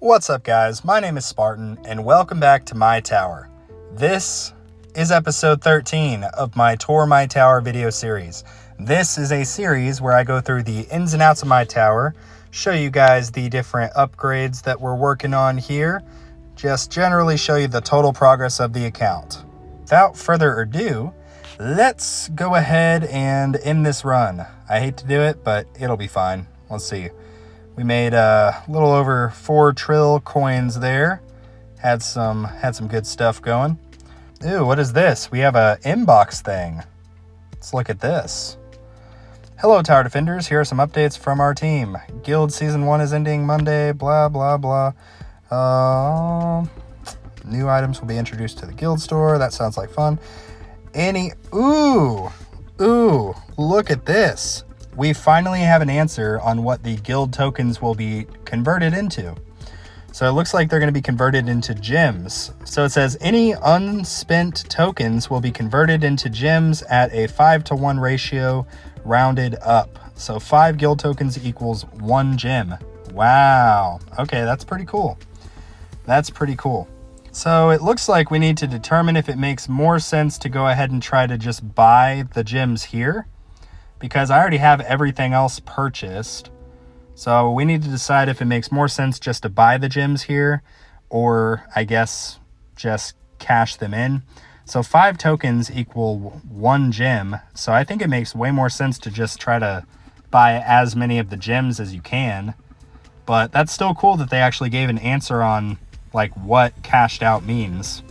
What's up, guys? My name is Spartan, and welcome back to My Tower. This is episode 13 of my Tour My Tower video series. This is a series where I go through the ins and outs of my tower, show you guys the different upgrades that we're working on here, just generally show you the total progress of the account. Without further ado, let's go ahead and end this run. I hate to do it, but it'll be fine. Let's see. We made a little over 4 trill coins there. Had some good stuff going. Ooh, what is this? We have a inbox thing. Let's look at this. Hello, Tower Defenders. Here are some updates from our team. Guild Season 1 is ending Monday, blah, blah, blah. New items will be introduced to the guild store. That sounds like fun. Ooh, look at this. We finally have an answer on what the guild tokens will be converted into. So it looks like they're going to be converted into gems. So it says any unspent tokens will be converted into gems at a 5-to-1 ratio rounded up. So 5 guild tokens equals 1 gem. Wow. Okay, that's pretty cool. That's pretty cool. So it looks like we need to determine if it makes more sense to go ahead and try to just buy the gems here, because I already have everything else purchased. So we need to decide if it makes more sense just to buy the gems here, or I guess just cash them in. So 5 tokens equal 1 gem. So I think it makes way more sense to just try to buy as many of the gems as you can. But that's still cool that they actually gave an answer on like what cashed out means.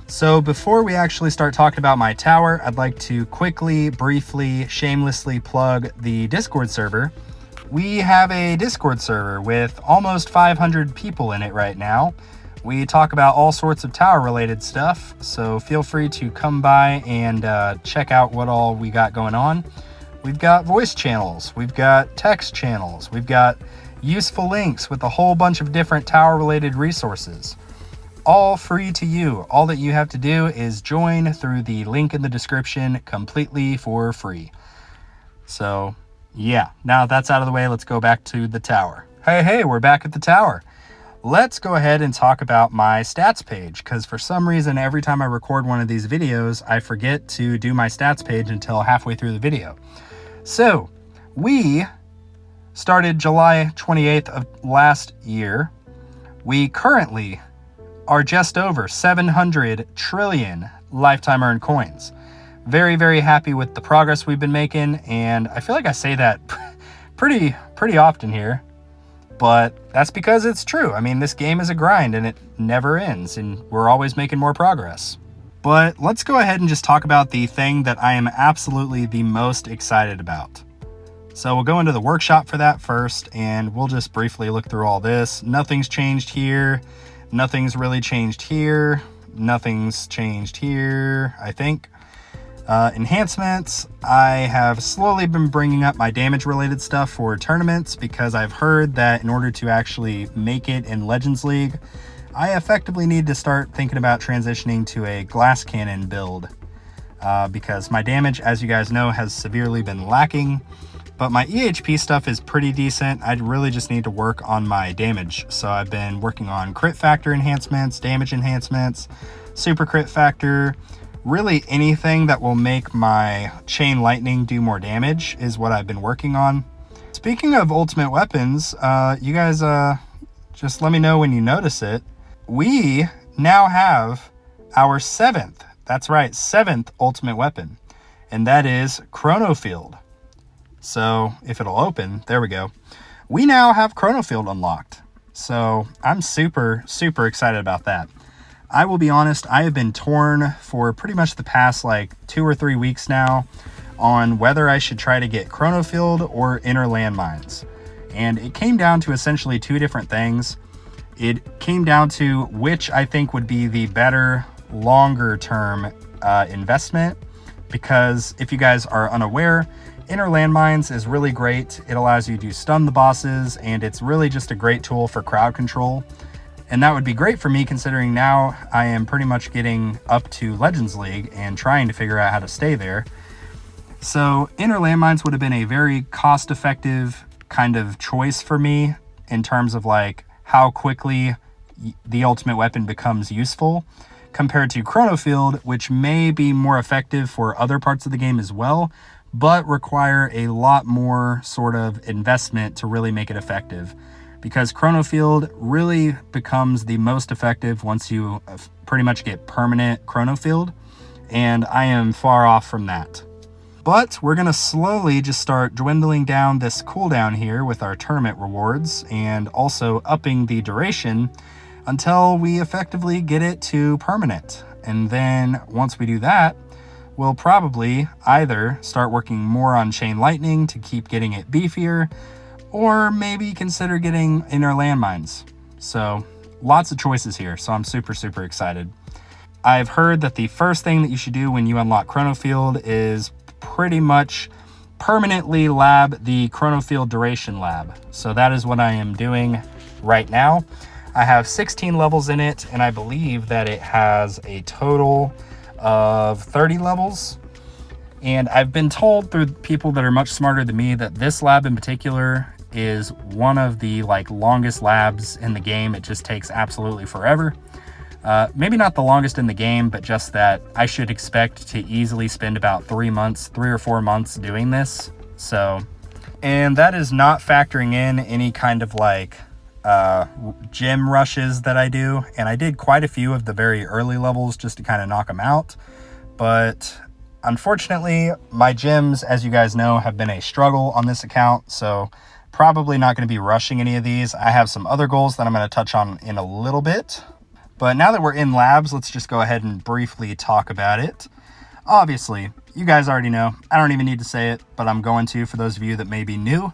So before we actually start talking about my tower, I'd like to quickly, briefly, shamelessly plug the Discord server. We have a Discord server with almost 500 people in it right now. We talk about all sorts of tower related stuff, so feel free to come by and check out what all we got going on. We've got voice channels, we've got text channels, we've got useful links with a whole bunch of different tower related resources. All free to you. All that you have to do is join through the link in the description completely for free. So yeah, now that's out of the way, let's go back to the tower. Hey, we're back at the tower. Let's go ahead and talk about my stats page, because for some reason, every time I record one of these videos, I forget to do my stats page until halfway through the video. So we started July 28th of last year. We currently are just over 700 trillion lifetime earned coins. Very, very happy with the progress we've been making, and I feel like I say that pretty often here, but that's because it's true. I mean, this game is a grind and it never ends, and we're always making more progress. But let's go ahead and just talk about the thing that I am absolutely the most excited about. So we'll go into the workshop for that first, and we'll just briefly look through all this. Nothing's changed here. Nothing's really changed here. Nothing's changed here, I think. Enhancements. I have slowly been bringing up my damage related stuff for tournaments, because I've heard that in order to actually make it in Legends League, I effectively need to start thinking about transitioning to a glass cannon build, because my damage, as you guys know, has severely been lacking. But my EHP stuff is pretty decent. I really just need to work on my damage. So I've been working on crit factor enhancements, damage enhancements, super crit factor. Really anything that will make my chain lightning do more damage is what I've been working on. Speaking of ultimate weapons, you guys just let me know when you notice it. We now have our 7th, that's right, 7th ultimate weapon. And that is Chrono Field. So if it'll open, there we go. We now have Chrono Field unlocked. So I'm super excited about that. I will be honest, I have been torn for pretty much the past like 2 or 3 weeks now on whether I should try to get Chrono Field or Inner Landmines. And it came down to essentially 2 different things. It came down to which I think would be the better longer term investment, because if you guys are unaware, Inner Landmines is really great. It allows you to stun the bosses, and it's really just a great tool for crowd control. And that would be great for me, considering now I am pretty much getting up to Legends League and trying to figure out how to stay there. So Inner Landmines would have been a very cost-effective kind of choice for me in terms of like how quickly the ultimate weapon becomes useful, compared to Chrono Field, which may be more effective for other parts of the game as well, but require a lot more sort of investment to really make it effective. Because Chrono Field really becomes the most effective once you pretty much get permanent Chrono Field, and I am far off from that. But we're going to slowly just start dwindling down this cooldown here with our tournament rewards, and also upping the duration until we effectively get it to permanent. And then once we do that, we'll probably either start working more on Chain Lightning to keep getting it beefier, or maybe consider getting inner landmines. So lots of choices here, so I'm super, super excited. I've heard that the first thing that you should do when you unlock Chrono Field is pretty much permanently lab the Chrono Field Duration lab. So that is what I am doing right now. I have 16 levels in it, and I believe that it has a total of 30 levels. And I've been told through people that are much smarter than me that this lab in particular is one of the longest labs in the game. It just takes absolutely forever. Maybe not the longest in the game, but just that I should expect to easily spend about 3 or 4 months doing this. So, and that is not factoring in any kind of gym rushes that I do. And I did quite a few of the very early levels just to kind of knock them out. But unfortunately, my gyms, as you guys know, have been a struggle on this account. So probably not going to be rushing any of these. I have some other goals that I'm going to touch on in a little bit. But now that we're in labs, let's just go ahead and briefly talk about it. Obviously, you guys already know. I don't even need to say it, but I'm going to for those of you that may be new.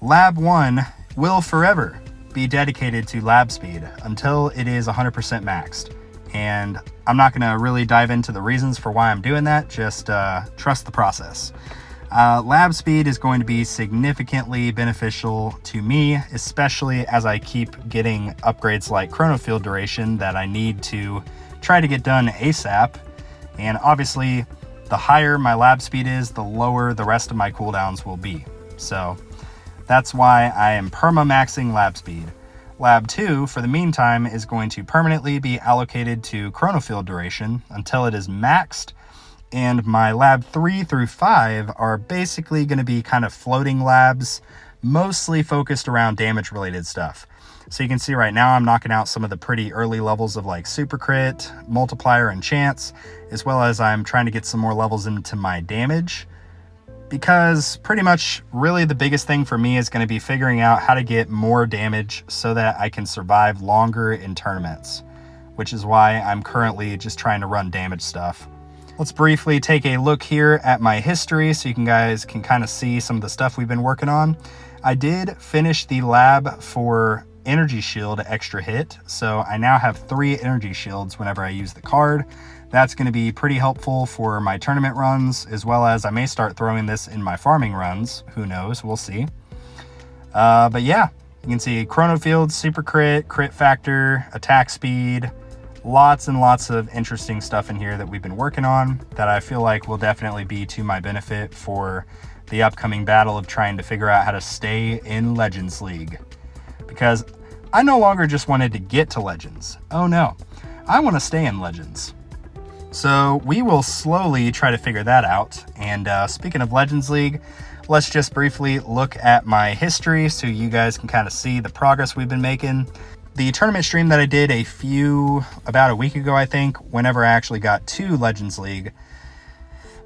Lab 1 will forever be dedicated to lab speed until it is 100% maxed. And I'm not going to really dive into the reasons for why I'm doing that. Just trust the process. Lab speed is going to be significantly beneficial to me, especially as I keep getting upgrades like Chrono Field Duration that I need to try to get done ASAP. And obviously, the higher my lab speed is, the lower the rest of my cooldowns will be. So that's why I am perma-maxing lab speed. Lab 2, for the meantime, is going to permanently be allocated to Chrono Field Duration until it is maxed. And my lab 3 through 5 are basically going to be kind of floating labs, mostly focused around damage related stuff. So you can see right now I'm knocking out some of the pretty early levels of super crit, multiplier, and chance, as well as I'm trying to get some more levels into my damage. Because pretty much really the biggest thing for me is going to be figuring out how to get more damage so that I can survive longer in tournaments, which is why I'm currently just trying to run damage stuff. Let's briefly take a look here at my history so you guys can kind of see some of the stuff we've been working on. I did finish the lab for Energy Shield extra hit, so I now have 3 energy shields whenever I use the card. That's going to be pretty helpful for my tournament runs, as well as I may start throwing this in my farming runs. Who knows? We'll see. But yeah, you can see Chrono Field, Super Crit, Crit Factor, Attack Speed. Lots and lots of interesting stuff in here that we've been working on that I feel like will definitely be to my benefit for the upcoming battle of trying to figure out how to stay in Legends League. Because I no longer just wanted to get to Legends. Oh no, I want to stay in Legends. So we will slowly try to figure that out. And speaking of Legends League, let's just briefly look at my history so you guys can kind of see the progress we've been making. The tournament stream that I did about a week ago, I think, whenever I actually got to Legends League,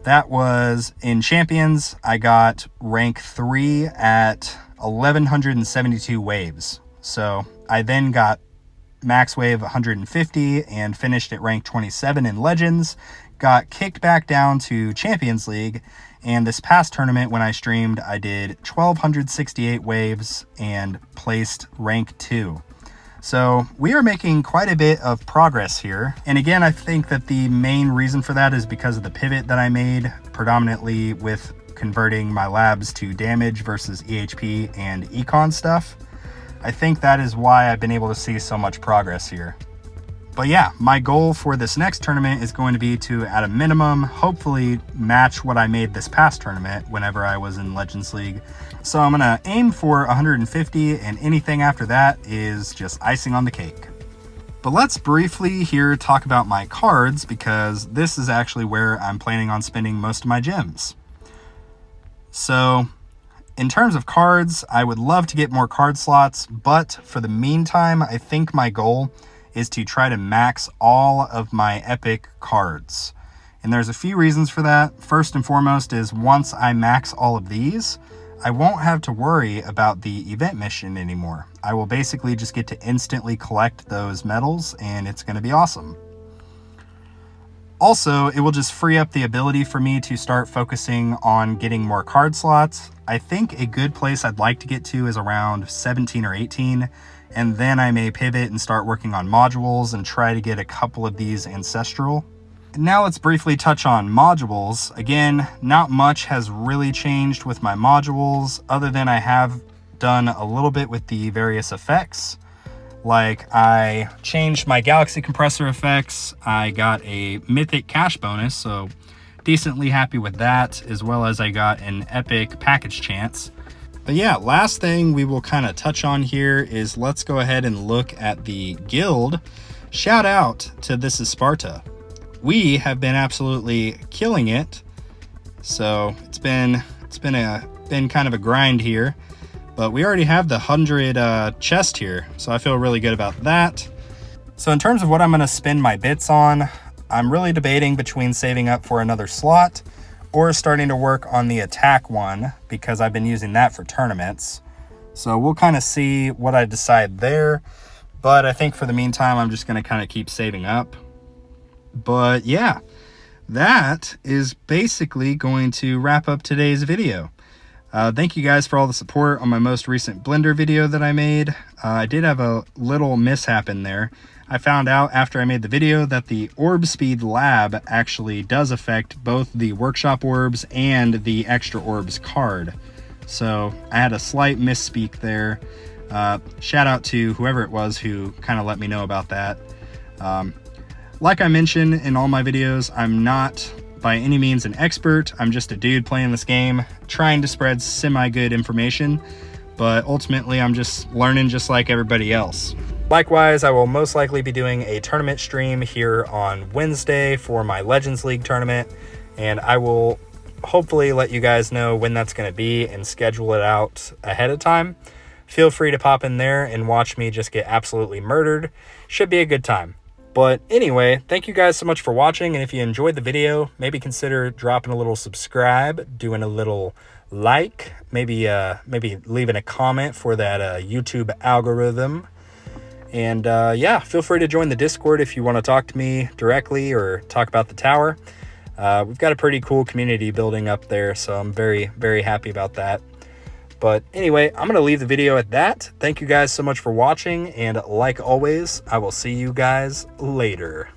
that was in Champions. I got rank 3 at 1172 waves. So I then got max wave 150 and finished at rank 27 in Legends, got kicked back down to Champions League, and this past tournament when I streamed, I did 1268 waves and placed rank 2. So we are making quite a bit of progress here. And again, I think that the main reason for that is because of the pivot that I made, predominantly with converting my labs to damage versus EHP and econ stuff. I think that is why I've been able to see so much progress here. But yeah, my goal for this next tournament is going to be to, at a minimum, hopefully match what I made this past tournament whenever I was in Legends League. So I'm gonna aim for 150, and anything after that is just icing on the cake. But let's briefly here talk about my cards, because this is actually where I'm planning on spending most of my gems. So in terms of cards, I would love to get more card slots, but for the meantime, I think my goal is to try to max all of my epic cards. And there's a few reasons for that. First and foremost is once I max all of these, I won't have to worry about the event mission anymore. I will basically just get to instantly collect those medals, and it's going to be awesome. Also, it will just free up the ability for me to start focusing on getting more card slots. I think a good place I'd like to get to is around 17 or 18, and then I may pivot and start working on modules and try to get a couple of these ancestral. Now let's briefly touch on modules. Again, not much has really changed with my modules, other than I have done a little bit with the various effects. Like, I changed my galaxy compressor effects, I got a mythic cash bonus, so decently happy with that, as well as I got an epic package chance. But yeah, last thing we will kind of touch on here is let's go ahead and look at the guild. Shout out to This Is Sparta. We have been absolutely killing it. So it's been kind of a grind here, but we already have the 100 chest here, so I feel really good about that. So in terms of what I'm going to spend my bits on, I'm really debating between saving up for another slot or starting to work on the attack one, because I've been using that for tournaments. So we'll kind of see what I decide there. But I think for the meantime, I'm just going to kind of keep saving up. But yeah, that is basically going to wrap up today's video. Thank you guys for all the support on my most recent Blender video that I made. I did have a little mishap in there. I found out after I made the video that the orb speed lab actually does affect both the workshop orbs and the extra orbs card. So I had a slight misspeak there. Shout out to whoever it was who kind of let me know about that. Like I mentioned in all my videos, I'm not by any means an expert. I'm just a dude playing this game, trying to spread semi-good information, but ultimately I'm just learning just like everybody else. Likewise, I will most likely be doing a tournament stream here on Wednesday for my Legends League tournament, and I will hopefully let you guys know when that's going to be and schedule it out ahead of time. Feel free to pop in there and watch me just get absolutely murdered. Should be a good time. But anyway, thank you guys so much for watching, and if you enjoyed the video, maybe consider dropping a little subscribe, doing a little like, maybe leaving a comment for that YouTube algorithm. And yeah, feel free to join the Discord if you want to talk to me directly or talk about the tower. We've got a pretty cool community building up there, so I'm very, very happy about that. But anyway, I'm going to leave the video at that. Thank you guys so much for watching, and like always, I will see you guys later.